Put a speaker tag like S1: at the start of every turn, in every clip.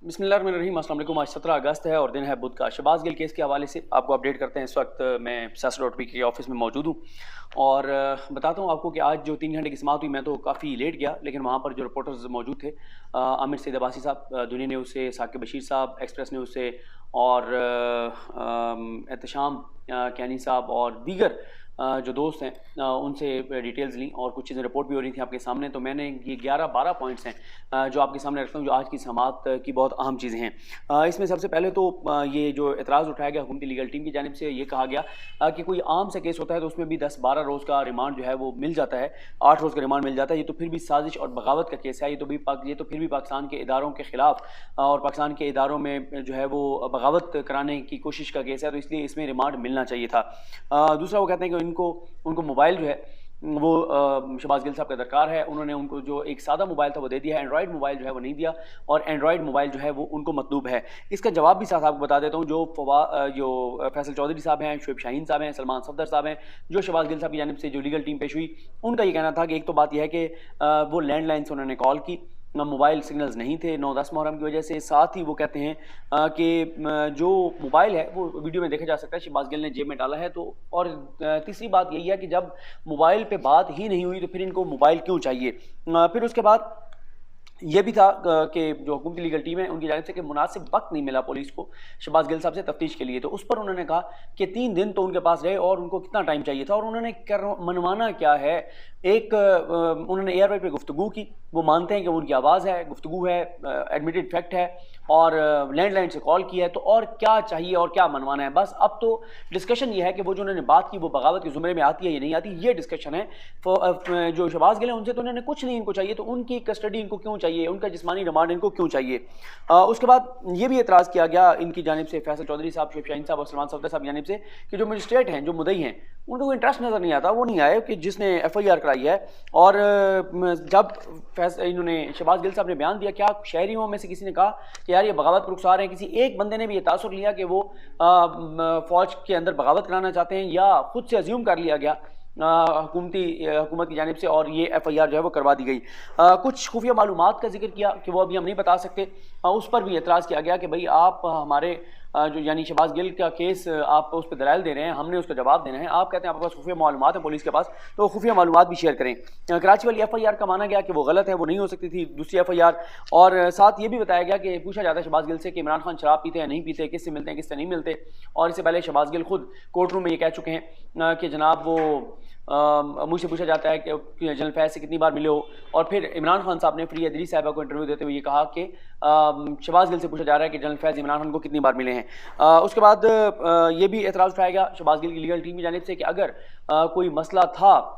S1: बिस्मिल्लाहिर्रहमानिर्रहीम। अस्सलाम वालेकुम। आज 17 अगस्त है और दिन है बुध का। शहबाज गिल केस के हवाले से आपको अपडेट करते हैं। इस वक्त मैं siyaset.pk के ऑफिस में मौजूद हूँ और बताता हूँ आपको कि आज जो 3 घंटे की समाअत हुई, मैं तो काफ़ी लेट गया, लेकिन वहाँ पर जो रिपोर्टर्स मौजूद थे, आमिर सईद अब्बासी साहब, दुनिया न्यूज़ से साकिब बशीर साहब, एक्सप्रेस न्यूज़ से, और एहतशाम कैनी साहब और दीगर जो दोस्त हैं, उनसे डिटेल्स ली और कुछ चीज़ें रिपोर्ट भी हो रही थी आपके सामने। तो मैंने ये 11-12 पॉइंट्स हैं जो आपके सामने रखता हूँ, जो आज की समाअत की बहुत अहम चीज़ें हैं। इसमें सबसे पहले तो ये जो एतराज़ उठाया गया हुकूमती लीगल टीम की जानिब से, ये कहा गया कि कोई आम सा केस होता है तो उसमें भी 10-12 रोज़ का रिमांड जो है वो मिल जाता है, 8 रोज़ का रिमांड मिल जाता है। ये तो फिर भी साजिश और बगावत का केस है, ये तो फिर भी पाकिस्तान के इदारों के ख़िलाफ़ और पाकिस्तान के इदारों में जो है वो बगावत कराने की कोशिश का केस है, तो इसलिए इसमें रिमांड मिलना चाहिए था। दूसरा, वो कहते हैं कि उनको मोबाइल जो है वो शहबाज गिल साहब का दरकार है। उन्होंने उनको जो एक सादा मोबाइल था वो दे दिया है, एंड्रॉयड मोबाइल जो है वो नहीं दिया, और एंड्रॉयड मोबाइल जो है वो उनको मतलूब है। इसका जवाब भी साथ आपको बता देता हूँ। जो फैसल चौधरी साहब हैं, शुएब शाहीन साहब हैं, सलमान सफदर साहब हैं, जो शहबाज गिल साहब की जानिब से जो लीगल टीम पेश हुई, उनका ये कहना था कि एक तो बात यह है कि वो लैंडलाइन से उन्होंने कॉल की, मोबाइल सिग्नल्स नहीं थे 9-10 मुहर्रम की वजह से। साथ ही वो कहते हैं कि जो मोबाइल है वो वीडियो में देखा जा सकता है शहबाज गिल ने जेब में डाला है। तो और तीसरी बात यही है कि जब मोबाइल पे बात ही नहीं हुई तो फिर इनको मोबाइल क्यों चाहिए। फिर उसके बाद ये भी था कि जो हुकूमती लीगल टीम है उनकी जानिब से कि मुनासिब वक्त नहीं मिला पुलिस को शहबाज गिल साहब से तफ्तीश के लिए। तो उस पर उन्होंने कहा कि 3 दिन तो उनके पास रहे और उनको कितना टाइम चाहिए था और उन्होंने मनवाना क्या है। उन्होंने एयरवे पे गुफ्तगू की, वो मानते हैं कि उनकी आवाज़ है, गुफ्तगू है, एडमिटेड फैक्ट है, और लैंडलाइन से कॉल किया है। तो और क्या चाहिए और क्या मनवाना है। बस अब तो डिस्कशन ये है कि वो जो उन्होंने बात की वो बगावत के ज़ुमरे में आती है या नहीं आती, ये डिस्कशन है। जो शहबाज गिल हैं उनसे तो उन्होंने कुछ नहीं इनको चाहिए, तो उनकी कस्टडी इनको क्यों चाहिए, उनका जिस्मानी रिमांड इनको क्यों चाहिए। उसके बाद ये भी एतराज़ किया गया इनकी जानिब से, फैसल चौधरी साहब, शुएब शाहीन साहब और सलमान सफदर साहब की जानिब से, कि जो मजिस्ट्रेट हैं, जो मुदई हैं, उनको कोई इंटरेस्ट नज़र नहीं आता, वो नहीं आए कि जिसने FIR कराई है। और जब इन्होंने शहबाज गिल साहब ने बयान दिया, क्या शहरियों में से किसी ने कहा कि यार ये बगावत पर रुखसार है? किसी एक बंदे ने भी ये तासुर लिया कि वो फ़ौज के अंदर बगावत कराना चाहते हैं, या खुद से अज्यूम कर लिया गया हुकूमत की जानिब से और ये FIR जो है वो करवा दी गई। कुछ खुफिया मालूमात का जिक्र किया कि वो अभी हम नहीं बता सकते। उस पर भी एतराज़ किया गया कि भाई आप हमारे जो यानी शहबाज गिल का केस, आप उस पर दलाइल दे रहे हैं, हमने उसका जवाब देना है। आप कहते हैं आपके पास खुफिया मालूमात है पुलिस के पास, तो खुफिया मालूमात भी शेयर करें। कराची वाली FIR का माना गया कि वो गलत है, वो नहीं हो सकती थी दूसरी FIR। और साथ ये भी बताया गया कि पूछा जाता है शहबाज गिल से कि इमरान खान शराब पीते हैं नहीं पीते, किससे मिलते हैं किससे नहीं मिलते। और इससे पहले शहबाज गिल खुद कोर्ट रूम में ये कह चुके हैं कि जनाब वो मुझसे पूछा जाता है कि जनरल फैज़ से कितनी बार मिले हो। और फिर इमरान खान साहब ने फ्री अदरी साहिबा को इंटरव्यू देते हुए ये कहा कि शहबाज गिल से पूछा जा रहा है कि जनरल फैज़ इमरान खान को कितनी बार मिले हैं। उसके बाद ये भी एतराज़ उठाया गया शहबाज गिल की लीगल टीम की जानिब से कि अगर कोई मसला था,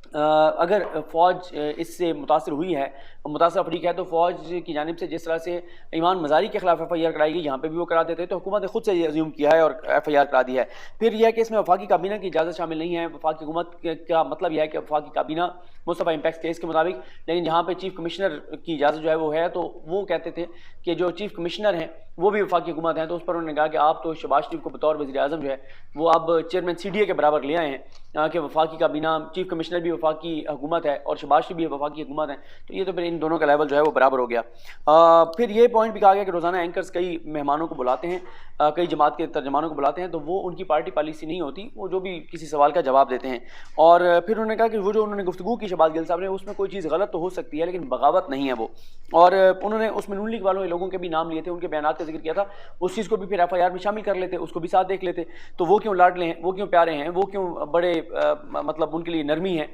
S1: अगर फ़ौज इससे मुतासर हुई है, मुतासर अफरीक है, तो फ़ौज की जानिब से जिस तरह से ईमान मज़ारी के खिलाफ FIR कराई गई, यहाँ पे भी वो करा देते हैं। तो हुकूमत ने खुद से ये अज्यूम किया है और FIR करा दी है। फिर यह है कि इसमें वफाकी काबीना की इजाज़त शामिल नहीं है। वफाकी हुकूमत का मतलब यह है कि वफाकी काबीना मुस्तफ़ा इम्पैक्ट केस के मुताबिक, लेकिन जहाँ पे चीफ़ कमिश्नर की इजाज़त जो है वो है, तो वो कहते थे कि जो चीफ़ कमिश्नर हैं वो भी वफाकी हुकूमत हैं। तो उस पर उन्होंने कहा कि आप तो शहबाज शरीफ को बतौर वज़ीर आज़म जो है वो अब चेयरमैन CDA के बराबर ले आए हैं कि वफाकी काबीना, चीफ़ कमिश्नर भी वफाकी हुकूमत है और शहबाज शरीफ भी वफाकी हुकूमत है। तो ये तो फिर इन दोनों का लेवल जो है वो बराबर हो गया। फिर ये पॉइंट भी कहा गया कि रोज़ाना एंकर्स कई मेहमानों को बुलाते हैं, कई जमात के तर्जमानों को बुलाते हैं, तो वो उनकी पार्टी पॉलिसी नहीं होती, वो जो भी किसी सवाल का जवाब देते हैं। और फिर उन्होंने कहा कि वो जो उन्होंने गुफ्तगू की शहबाज गिल साहब ने, उसमें कोई चीज़ गलत तो हो सकती है लेकिन बगावत नहीं है वो। और उन्होंने उसमें नून लीग वालों के लोगों के भी नाम लिए थे, उनके बयान का जिक्र किया था। उस चीज़ को भी फिर FIR में शामिल कर लेते, उसको भी साथ देख लेते। तो वो क्यों लाडले हैं, वो क्यों प्यारे हैं, वो क्यों बड़े मतलब उनके लिए नरमी है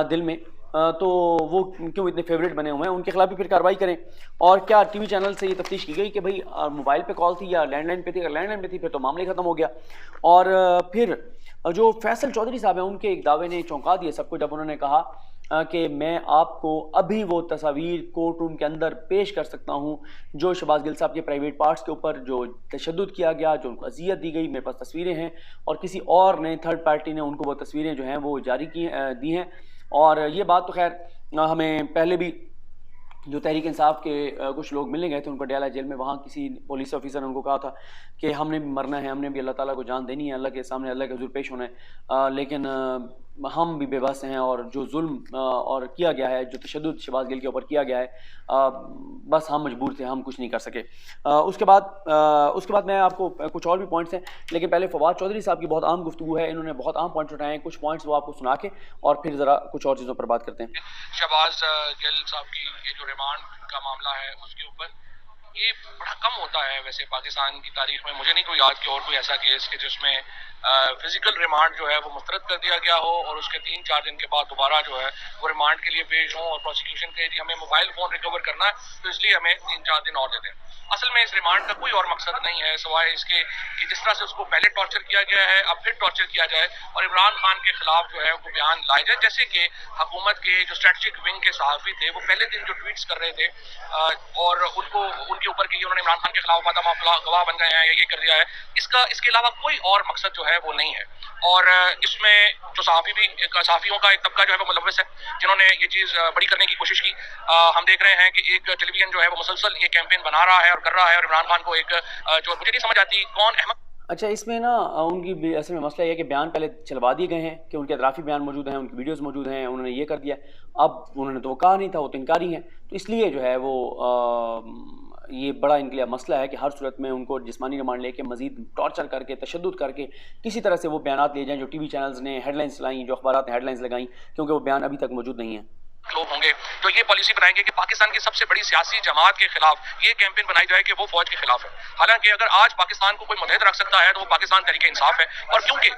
S1: दिल में, तो वो क्यों इतने फेवरेट बने हुए हैं, उनके खिलाफ भी फिर कार्रवाई करें। और क्या TV चैनल से ये तफ्तीश की गई कि भाई मोबाइल पे कॉल थी या लैंडलाइन पे थी? अगर लैंडलाइन पे थी फिर तो मामले ख़त्म हो गया। और फिर जो फैसल चौधरी साहब हैं, उनके एक दावे ने चौंका दिया सबको जब उन्होंने कहा कि मैं आपको अभी वो तस्वीर कोर्ट रूम के अंदर पेश कर सकता हूँ जो शहबाज गिल साहब के प्राइवेट पार्ट्स के ऊपर जो तशद्दुद किया गया, जो उनको अजियत दी गई, मेरे पास तस्वीरें हैं। और किसी और ने, थर्ड पार्टी ने उनको वो तस्वीरें जो हैं वो जारी दी हैं। और ये बात तो खैर हमें पहले भी जो तहरीक इंसाफ के कुछ लोग मिलने गए थे उनको डयाला जेल में, वहाँ किसी पुलिस ऑफिसर ने उनको कहा था कि हमने भी मरना है, हमने भी अल्लाह ताला को जान देनी है, अल्लाह के सामने अल्लाह के हुज़ूर पेश होना है। लेकिन हम भी बेबस हैं और जो जुल्म और किया गया है, जो तशद्दुद शहबाज गिल के ऊपर किया गया है, बस हम मजबूर थे, हम कुछ नहीं कर सके। उसके बाद मैं आपको कुछ और भी पॉइंट्स हैं, लेकिन पहले फवाद चौधरी साहब की बहुत आम गुफ्तगू है, इन्होंने बहुत आम पॉइंट्स उठाए हैं। कुछ पॉइंट्स वो आपको सुना के और फिर ज़रा कुछ और चीज़ों पर बात करते हैं।
S2: शहबाज गिल साहब की ये जो रिमांड का मामला है उसके ऊपर ये बड़ा कम होता है वैसे पाकिस्तान की तारीख में। मुझे नहीं कोई याद कि और कोई ऐसा केस कि जिसमें फिजिकल रिमांड जो है वो मुस्तरद कर दिया गया हो और उसके 3-4 दिन के बाद दोबारा जो है वो रिमांड के लिए पेश हो और प्रोसिक्यूशन कहे जी हमें मोबाइल फोन रिकवर करना है तो इसलिए हमें 3-4 दिन और दे दें। असल में इस रिमांड का कोई और मकसद नहीं है सिवाय इसके कि जिस तरह से उसको पहले टॉर्चर किया गया है अब फिर टॉर्चर किया जाए और इमरान खान के खिलाफ जो है वो बयान लाए जाए। जैसे कि हुकूमत के जो स्ट्रेटजिक विंग के सहाफ़ी थे वो पहले दिन जो ट्वीट्स कर रहे थे और उनको उनके ऊपर कि उन्होंने इमरान खान के खिलाफ वादा मामला गवाह बन गए हैं या ये कर दिया है, इसके अलावा कोई और मकसद जो है वो नहीं है। और इसमें जो सहाफ़ियों का एक तबका जो है वो मुलव्वस है जिन्होंने ये चीज़ बड़ी करने की कोशिश की। हम देख रहे हैं कि एक टेलीविजन जो है वो मुसलसल ये कैंपेन बना रहा है और कर रहा है और इमरान खान को एक जो मुझे नहीं समझ आती कौन अहमद।
S1: अच्छा, इसमें ना उनकी असल में मसला ये है कि बयान पहले चलवा दिए गए हैं कि उनके अतराफ़ी बयान मौजूद हैं, उनकी वीडियोस मौजूद हैं, उन्होंने ये कर दिया। अब उन्होंने तो वो कहा नहीं था, वो तो इनकारी हैं, तो इसलिए जो है वो ये बड़ा इनके लिए मसला है कि हर सूरत में उनको जिस्मानी रिमांड लेके मज़ीद टॉर्चर करके तशद्दुद करके किसी तरह से वो बयान लिए जाएँ जो टीवी चैनल्स ने हेडलाइंस लाई, जो अखबारात ने हेडलाइंस लगाई, क्योंकि वो बयान अभी तक मौजूद नहीं है।
S2: लोग होंगे जो ये पॉलिसी बनाएंगे कि पाकिस्तान की सबसे बड़ी सियासी जमात के खिलाफ ये कैंपेन बनाई जाए कि वो फौज के खिलाफ है। हालांकि अगर आज पाकिस्तान को कोई मुतहद रख सकता है तो वो पाकिस्तान तहरीक इंसाफ है। और क्योंकि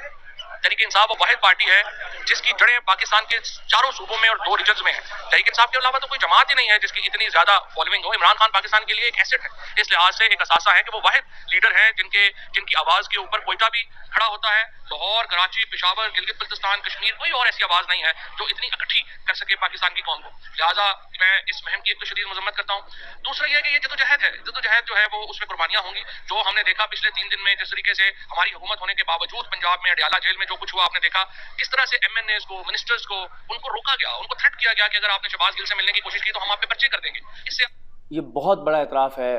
S2: तहरीक इंसाफ वो वाहिद पार्टी है जिसकी जड़ें पाकिस्तान के चारों सूबों में और 2 रीजन्स में है। तहरीक इंसाफ के अलावा तो कोई जमात ही नहीं है जिसकी इतनी ज्यादा फॉलोइंग हो। इमरान खान पाकिस्तान के लिए एक एसेट है, इस लिहाज से एक असासा है कि वो वाहिद लीडर है जिनकी आवाज के ऊपर कोयटा भी खड़ा होता है। लाहौर, कराची, पेशावर, गिलगित बल्तिस्तान, कश्मीर, कोई और ऐसी आवाज नहीं है जो इतनी इकट्ठी कर सके पाकिस्तान की कौम को। लिहाजा मैं इस मुहिम की एक तो शदीद मजम्मत करता हूँ। दूसरा यह कि ये जदोजहद है, जदोजहद जो है वो उसमें कुर्बानियां होंगी। जो हमने देखा पिछले 3 दिन में जिस तरीके से हमारी हुकूमत होने के बावजूद पंजाब में अडियाला जेल में जो कुछ हुआ आपने देखा, किस तरह से MNAs को, मिनिस्टर्स को उनको रोका गया, उनको थ्रेट किया गया कि अगर आपने शहबाज गिल से मिलने की कोशिश की तो हम आप पे पर्चे कर देंगे। इससे
S1: ये बहुत बड़ा एतराफ़ है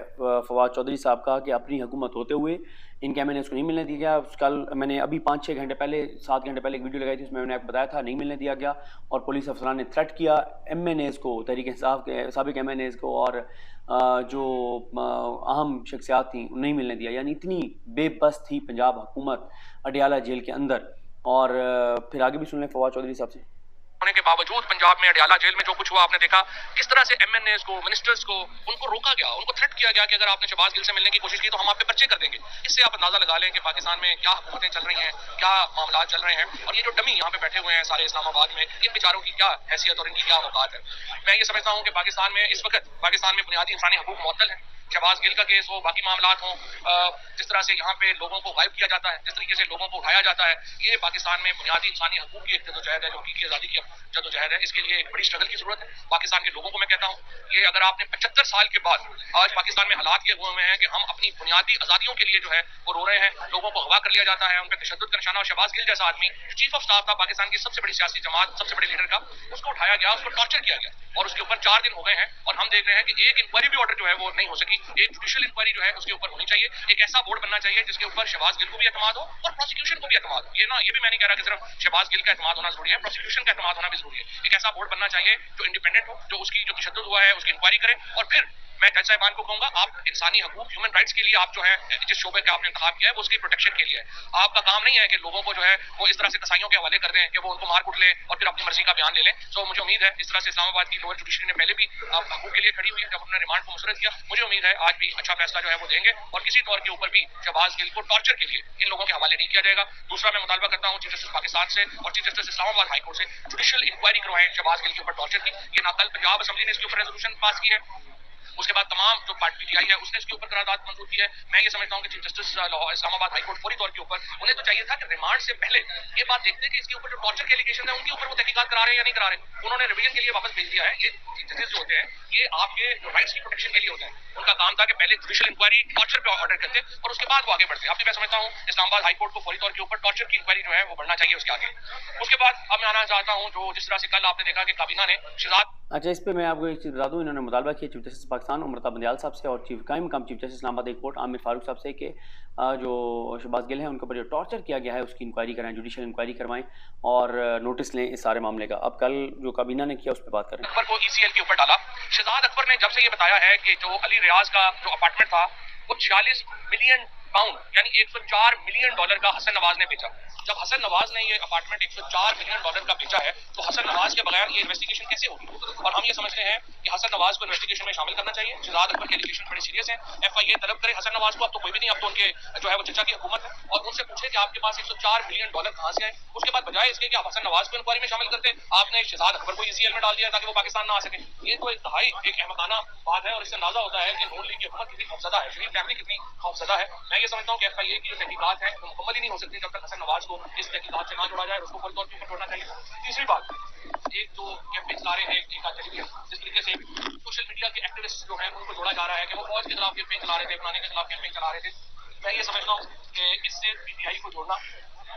S1: फवाद चौधरी साहब का कि अपनी हुकूमत होते हुए इनके MNAs को नहीं मिलने दिया गया। कल मैंने अभी 5-6 घंटे पहले, 7 घंटे पहले एक वीडियो लगाई थी, उसमें मैंने आपको बताया था नहीं मिलने दिया गया और पुलिस अफसरान ने थ्रेट किया MNAs को, तहरीक इंसाफ के साबिक MNAs को और जो अहम शख्सियात थी नहीं मिलने दिया। यानी इतनी बेबस थी पंजाब हुकूमत अडियाला जेल के अंदर। और फिर आगे भी सुन लें फवाद चौधरी साहब से।
S2: होने के बावजूद पंजाब में अडियाला जेल में जो कुछ हुआ आपने देखा, किस तरह से MNAs को, मिनिस्टर्स को उनको रोका गया, उनको थ्रेट किया गया कि अगर आपने शहबाज गिल से मिलने की कोशिश की तो हम आप पे पर्चे कर देंगे। इससे आप अंदाजा लगा लें कि पाकिस्तान में क्या हुकूमतें चल रही हैं, क्या मामला चल रहे हैं। और ये जो डमी यहाँ पे बैठे हुए हैं सारे इस्लामाबाद में, इन बेचारों की क्या हैसियत और इनकी क्या औकात है। मैं ये समझता हूँ कि पाकिस्तान में इस वक्त पाकिस्तान में बुनियादी इंसानी हकूक मुअत्तल है। शहबाज गिल का केस हो, बाकी मामलात हों, जिस तरह से यहाँ पे लोगों को गायब किया जाता है, जिस तरीके से लोगों को उठाया जाता है, ये पाकिस्तान में बुनियादी इंसानी हकूक की एक जदोजहद है, जो उनकी आज़ादी की जदोजहद है। इसके लिए एक बड़ी स्ट्रगल की जरूरत है। पाकिस्तान के लोगों को मैं कहता हूँ, ये अगर आपने 75 साल के बाद आज पाकिस्तान में हालात ये हुए हैं कि हम अपनी बुनियादी आज़ादियों के लिए जो है वो रो रहे हैं, लोगों को अगवा कर लिया जाता है, उन पर तशद्दुद का निशाना। और शहबाज गिल जैसा आदमी जो चीफ ऑफ स्टाफ था पाकिस्तान की सबसे बड़ी सियासी जमात, सबसे बड़े लीडर का, उसको उठाया गया, उसको टॉर्चर किया गया और उसके ऊपर 4 दिन हो गए हैं और हम देख रहे हैं कि एक इंक्वायरी भी ऑर्डर जो है वो नहीं हो सकी। एक जुडिशियल इंक्वायरी जो है उसके ऊपर होनी चाहिए। एक ऐसा बोर्ड बनना चाहिए जिसके ऊपर शहबाज गिल को भी एतमाद हो और प्रोसिक्यूशन को भी एतमाद हो। ये भी मैं नहीं कह रहा कि सिर्फ शहबाज गिल का एतमाद होना जरूरी है, प्रोसिक्यूशन का एतमाद होना भी जरूरी है। एक ऐसा बोर्ड बनना चाहिए जो इंडिपेंडेंट हो, जो उसकी जो तशद्दुद हुआ है उसकी इंक्वायरी करे। और फिर मैं जज साहिबान को कहूंगा, आप इंसानी हकूक, ह्यूमन राइट्स के लिए आप जो है जिस शोबे का आपने इंतखाब किया है वो उसकी प्रोटेक्शन के लिए है। आपका काम नहीं है कि लोगों को जो है वो इस तरह से कसाईयों के हवाले कर दें कि वो उनको मार कुट ले और फिर अपनी मर्जी का बयान ले लें। सो मुझे उम्मीद है इस तरह से इस्लामाबाद की लोअर जुडिशरी ने पहले भी हकूक के लिए खड़ी हुई है जब उन्होंने रिमांड को मुस्तरद किया। मुझे उम्मीद है आज भी अच्छा फैसला जो है वो देंगे और किसी तौर के ऊपर भी शहबाज गिल को टॉर्चर के लिए इन लोगों के हवाले नहीं किया जाएगा। दूसरा मैं मुतालबा करता हूँ चीफ जस्टिस पाकिस्तान से और chief justice Islamabad high court से जुडिशियल इंक्वायरी करवाएं शहबाज गिल के ऊपर टॉर्चर की। ये ना कल पंजाब असेंबली ने इसके ऊपर रेजोल्यूशन पास की है, उसके बाद तमाम जो पार्टी PTI है उसने इसके ऊपर करारदाद मंजूर की है। मैं ये समझता हूँ कि chief justice Islamabad high court फौरी तौर के ऊपर उन्हें तो चाहिए था कि रिमांड से पहले ये बात देखते कि इसके ऊपर जो टॉर्चर के एलिगेशन है उनके ऊपर वो तहकीकात करा रहे हैं या नहीं करा रहे। उन्होंने रिवीजन के लिए वापस भेज दिया है। ये चीफ जस्टिस जो होते हैं ये आपके जो राइट्स की प्रोटेक्शन के लिए होते हैं। उनका काम था कि पहले जुडिशियल इंक्वायरी टॉर्चर पे ऑर्डर करते और उसके बाद वो आगे बढ़ते। अब मैं समझता हूँ इस्लामाबाद हाई कोर्ट को फौरी तौर के ऊपर टॉर्चर की इंक्वायरी जो है वो बढ़ना चाहिए उसके आगे। उसके बाद अब मैं आना चाहता हूँ जो जिस तरह से कल आपने देखा कि काबीना ने शहजाद
S1: अच्छा, इस पे मैं आपको एक चीज़ बता दूँ, इन्होंने मुतालबा किया चीफ जस्टिस पाकिस्तान अमृता बंदयाल साहब से और चीफ कायम कम chief justice Islamabad high court Aamir Farooq साहब से कि जो शहबाज गिल हैं उनके ऊपर जो टॉर्चर किया गया है उसकी इंक्वायरी कराएं, जुडिशल इंक्वायरी करवाएं और नोटिस लें इस सारे मामले का। अब कल जो काबीना ने किया उस पर बात करें।
S2: अकबर को ईसीएल के ऊपर डाला। शहजाद अकबर ने जब से ये बताया है कि जो अली रियाज का जो अपार्टमेंट था वो 46 मिलियन पाउंड यानी 104 मिलियन डॉलर का हसन नवाज ने बेचा। जब हसन नवाज ने ये अपार्टमेंट 104 मिलियन डॉलर का बेचा है तो हसन नवाज के बगैर ये इन्वेस्टिगेशन कैसे होगी? और हम ये समझते हैं कि हसन नवाज को इन्वेस्टिगेशन में शामिल करना चाहिए। शहजाद अकबर के एलिगेशन बड़े सीरियस हैं। एफआईए तलब करे हसन नवाज को, अब तो कोई भी नहीं, अब तो उनके जो है वो चचा की हुकूमत है, और उनसे पूछे कि आपके पास 104 मिलियन डॉलर कहां से आए। उसके बाद बजाय इसके कि आप हसन नवाज को इंक्वायरी में शामिल करते, आपने शहजाद अकबर को ईसीएल में डाल दिया ताकि वो पाकिस्तान ना आ सके। ये तो एक अहमकाना बात है और इससे अंदाजा होता है कि नून लीग की हुकूमत कितनी खौफजदा है, शरीफ फैमिली कितनी खौफजदा है। मैं ये समझता हूँ कि एफआईए की जो तहकीकात है वो मुकम्मल ही नहीं हो सकती जब तक हसन नवाज को इस तहकीकात से ना जोड़ा जाए, उसको फौरी तौर पर छोड़ना चाहिए। तीसरी बात, एक जो कैंपेन चला रहे हैं एक टेलीविजन, जिस तरीके से सोशल मीडिया के एक्टिविस्ट जो हैं उनको जोड़ा जा रहा है कि वो फौज के खिलाफ कैंपेन चला रहे थे, फलाने के खिलाफ कैंपेन चला रहे थे। मैं ये समझता हूँ कि इससे पीटीआई को जोड़ना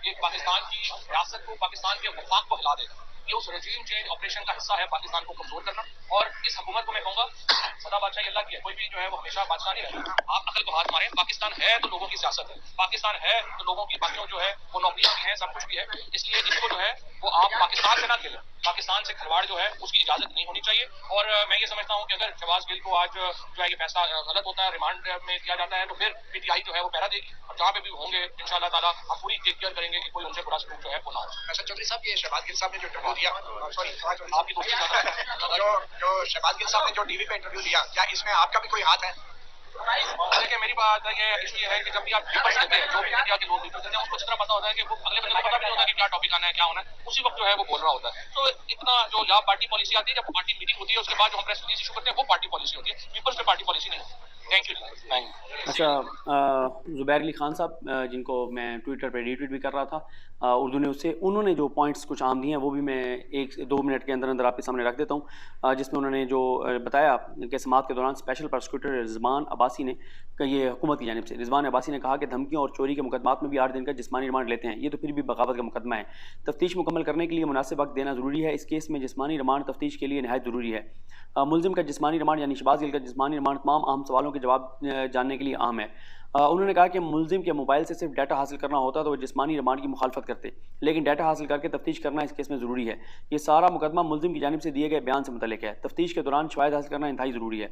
S2: एक पाकिस्तान की रियासत को, पाकिस्तान के वफाक को हिला देगा। ये उस रजीम चेंज ऑपरेशन का हिस्सा है, पाकिस्तान को कमजोर करना। और इस हुकूमत को मैं कहूँगा सदा बादशाही अल्लाह की है, कोई भी जो है वो हमेशा बादशाह नहीं रहेगा। आप अकल को हाथ मारें, पाकिस्तान है तो लोगों की सियासत है, पाकिस्तान है तो लोगों की बाकियों जो है वो नौकरियां भी हैं, सब कुछ भी है। इसलिए इसको जो है वो आप पाकिस्तान से ना खेलें, पाकिस्तान से खिलवाड़ जो है उसकी इजाजत नहीं होनी चाहिए। और मैं ये समझता हूँ कि अगर शहबाज गिल को आज जो है ये फैसला गलत होता है, रिमांड में दिया जाता है, तो फिर पीटीआई जो है वो पहरा देगी और जहाँ पे भी होंगे इंशाअल्लाह ताला हम पूरी टेक केयर करेंगे कि कोई उनसे बुरा सलूक जो है वो ना हो।
S3: अच्छा चौधरी साहब, ये शहबाज गिल साहब ने जो इंटरव्यू दिया, सॉरी
S2: आपकी दोस्ती
S3: जो शहबाज गिल साहब ने जो टीवी पे इंटरव्यू दिया, क्या इसमें आपका भी कोई हाथ है?
S2: देखिए, मेरी बात ये इसलिए है कि जब भी आप पेपर्स देते हैं, जो भी मीडिया के लोग पेपर्स देते हैं, उनको अच्छी तरह पता होता है कि वो अगले बंदे को पता भी नहीं होता कि क्या टॉपिक आना है, क्या होना है, उसी वक्त जो है वो बोल रहा होता है। तो इतना जो यहाँ पार्टी पॉलिसी आती है, जब पार्टी मीटिंग होती है उसके बाद जो हम प्रेस रिलीज इशू करते हैं वो पार्टी पॉलिसी होती है, पेपर्स पे पार्टी पॉलिसी नहीं होती। Thank you.
S1: अच्छा, ज़ुबैर अली खान साहब, जिनको मैं ट्विटर पे रीट्वीट भी कर रहा था उर्दू न्यूज़ से, उन्होंने जो पॉइंट्स कुछ आम दिए हैं वो भी मैं 1-2 मिनट के अंदर अंदर आपके सामने रख देता हूँ। जिसमें उन्होंने जो बताया कि समाअत के दौरान स्पेशल प्रोसिक्यूटर रिजवान अब्बासी ने ये हुकूमत की जानिब से रिजवान अब्बासी ने कहा कि धमकियों और चोरी के मुकदमात में भी 8 दिन का जिस्मानी रिमांड लेते हैं, ये तो फिर भी बगावत का मुकदमा है। तफ्तीश मुकम्मल करने के लिए मुनासिब वक्त देना ज़रूरी है। इस केस में जिस्मानी रिमांड तफ्तीश के लिए नहायत ज़रूरी है। मुलजिम का जिस्मानी रिमांड यानी शहबाज गिल का जिस्मानी रिमांड तमाम अहम सवालों के जवाब जानने के लिए अहम है। उन्होंने कहा कि मुलजिम के मोबाइल से सिर्फ डाटा हासिल करना होता तो वो जिस्मानी रिमांड की मुखालफत करते, लेकिन डाटा हासिल करके तफ्तीश करना इस केस में ज़रूरी है। ये सारा मुकदमा मुलजिम की जानिब से दिए गए बयान से मुतल्लिक है। तफ्तीश के दौरान शवाहिद हासिल करना इंतहाई ज़रूरी है।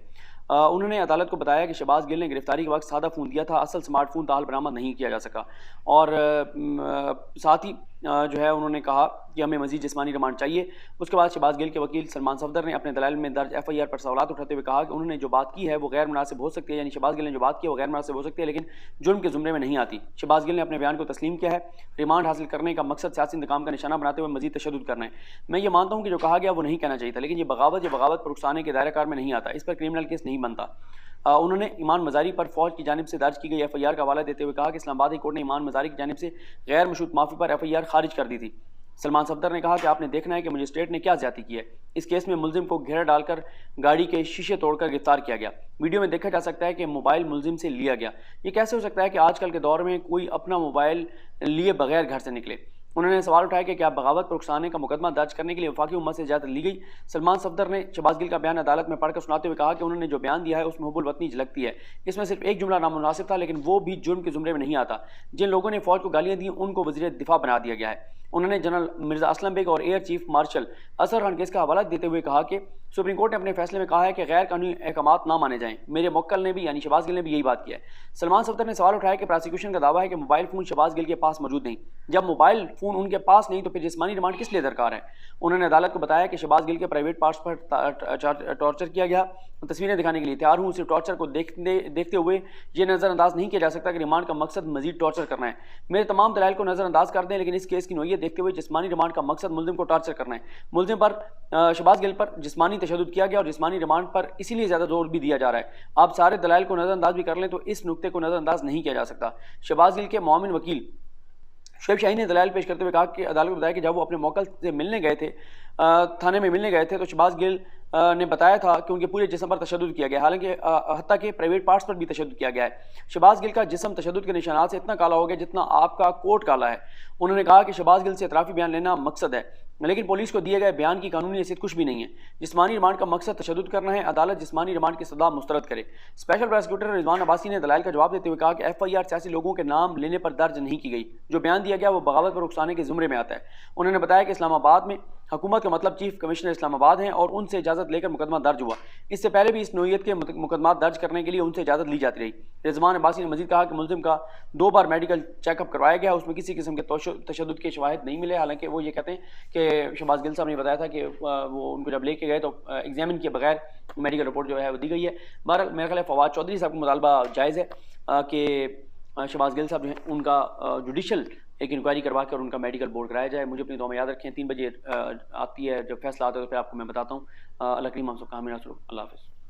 S1: उन्होंने अदालत को बताया कि शहबाज गिल ने गिरफ्तारी के वक्त सादा फ़ोन दिया था, असल स्मार्टफोन ताल बरामद नहीं किया जा सका। और साथ ही जो है उन्होंने कहा कि हमें मज़ीद जिस्मानी रिमांड चाहिए। उसके बाद शहबाज गिल के वकील सलमान सफदर ने अपने दलाइल में दर्ज एफआईआर पर सवालात उठाते हुए कहा कि उन्होंने जो बात की है वो गैर मुनासिब हो सकती है, यानी शहबाज गिल ने जो बात की है वो गैर मुनासिब हो सकती है लेकिन जुर्म के ज़ुमरे में नहीं आती। शहबाज गिल ने अपने बयान को तस्लीम किया है। रिमांड हासिल करने का मकसद सियासी इंतकाम का निशाना बनाते हुए मज़ीद तशद्दुद करना है। मैं ये मानता हूँ कि जो कहा गया वो नहीं कहना चाहिए था, लेकिन ये बगावत पर उकसाने के दायरा कार में नहीं आता, इस पर क्रिमिनल केस नहीं बनता। उन्होंने ईमान मजारी पर फौज की जानिब से दर्ज की गई एफआईआर का हवाला देते हुए कहा कि इस्लामाबाद हाई कोर्ट ने ईमान मजारी की जानिब से गैर मशरूत माफ़ी पर एफआईआर खारिज कर दी थी। सलमान सफदर ने कहा कि आपने देखना है कि मजिस्ट्रेट ने क्या ज्यादती की है। इस केस में मुलजिम को घेरा डालकर गाड़ी के शीशे तोड़कर गिरफ्तार किया गया। वीडियो में देखा जा सकता है कि मोबाइल मुलजिम से लिया गया। ये कैसे हो सकता है कि आजकल के दौर में कोई अपना मोबाइल लिए बगैर घर से निकले। उन्होंने सवाल उठाया कि क्या बगावत पर उकसाने का मुकदमा दर्ज करने के लिए वफाकी उम्मत से इजाज़त ली गई। सलमान सफदर ने शहबाज गिल का बयान अदालत में पढ़कर सुनाते हुए कहा कि उन्होंने जो बयान दिया है उसमें हुब्बुल वतनी झलकती है। इसमें सिर्फ एक जुमला नामुनासिब था, लेकिन वो भी जुर्म के जुमरे में नहीं आता। जिन लोगों ने फौज को गालियां दी उनको वज़ीर दिफा बना दिया गया है। उन्होंने जनरल मिर्जा असलम बेग और एयर चीफ मार्शल असर खान केस का हवाला देते हुए कहा कि सुप्रीम कोर्ट ने अपने फैसले में कहा है कि गैर कानूनी अहकामात ना माने जाएं। मेरे मुक्कल ने भी यानी शहबाज गिल ने भी यही बात किया है। सलमान सफदर ने सवाल उठाया कि प्रोसिक्यूशन का दावा है कि मोबाइल फ़ोन शहबाज गिल के पास मौजूद नहीं। जब मोबाइल फ़ोन उनके पास नहीं तो फिर जिस्मानी रिमांड किस लिए दरकार है। उन्होंने अदालत को बताया कि शहबाज गिल के प्राइवेट पार्ट्स पर टॉर्चर किया गया। तस्वीरें दिखाने के लिए तैयार हूँ। सिर्फ टॉर्चर को देखते हुए ये नज़रअंदाज नहीं किया जा सकता कि रिमांड का मकसद मजीद टॉर्चर करना है। मेरे तमाम दलाइल को नज़रअंदाज कर दें, लेकिन इस केस की नोयत देखते हुए जिस्मानी रिमांड का मकसद मुलजिम को टॉर्चर करना है। मुलजिम पर शहबाज गिल पर जिस्मानी तशद्दुद किया गया और जिस्मानी रिमांड पर इसीलिए ज़्यादा जोर भी दिया जा रहा है। आप सारे दलाइल को नज़रअंदाज भी कर लें तो इस नुक्ते को नज़रअंदाज नहीं किया जा सकता। शहबाज गिल के मुआविन वकील शुएब शाही ने दलाइल पेश करते हुए कहा कि अदालत को बताया कि जब वो अपने मौकल से मिलने गए थे, थाने में मिलने गए थे, तो शहबाज गिल ने बताया था कि उनके पूरे जिस्म पर तशद्दुद किया गया, हालांकि हत्ता के प्राइवेट पार्ट्स पर भी तशद्दुद किया गया है। शहबाज गिल का जिस्म तशद्दुद के निशानात से इतना काला हो गया जितना आपका कोट काला है। उन्होंने कहा कि शहबाज गिल से इतराफ़ी बयान लेना मकसद है। लेकिन पुलिस को दिए गए बयान की कानूनी हैसियत कुछ भी नहीं है। जिस्मानी रिमांड का मकसद तशद्दुद करना है। अदालत जिस्मानी रिमांड की सजा मुस्तरद करे। स्पेशल प्रोसिक्यूटर रिजवान अब्बासी ने दलाइल का जवाब देते हुए कहा कि FIR सियासी लोगों के नाम लेने पर दर्ज नहीं की गई। जो बयान दिया गया वो बगावत पर उकसाने के जुमरे में आता है। उन्होंने बताया कि इस्लामाबाद में हुकूमत का मतलब चीफ कमिश्नर इस्लामाबाद हैं और उनसे इजाज़त लेकर मुकदमा दर्ज हुआ। इससे पहले भी इस नोयत के मुकदमा दर्ज करने के लिए उनसे इजाज़त ली जाती रही। रिजवान अब्बासी ने मजीद कहा कि मुल्जिम का 2 बार मेडिकल चेकअप करवाया गया, उसमें किसी किस्म के तशद्दुद के शवाहिद नहीं मिले। हालांकि वो ये कहते हैं कि शहबाज गिल साहब ने बताया था कि वो उनको जब लेके गए तो एग्जामिन किए बगैर मेडिकल रिपोर्ट जो है वो दी गई है। बहरहाल मेरा ख्याल है फवाद चौधरी साहब का मुतालबा जायज़ है कि शहबाज गिल साहब जो हैं उनका जुडिशल एक इंक्वायरी करवा के और उनका मेडिकल बोर्ड कराया जाए। मुझे अपनी दुआ में याद रखें, 3 बजे आती है जब फैसला आता है तो फिर आपको मैं बताता हूँ। अल्लाह करीम हम सब का अल्लाह हाफ़िज़।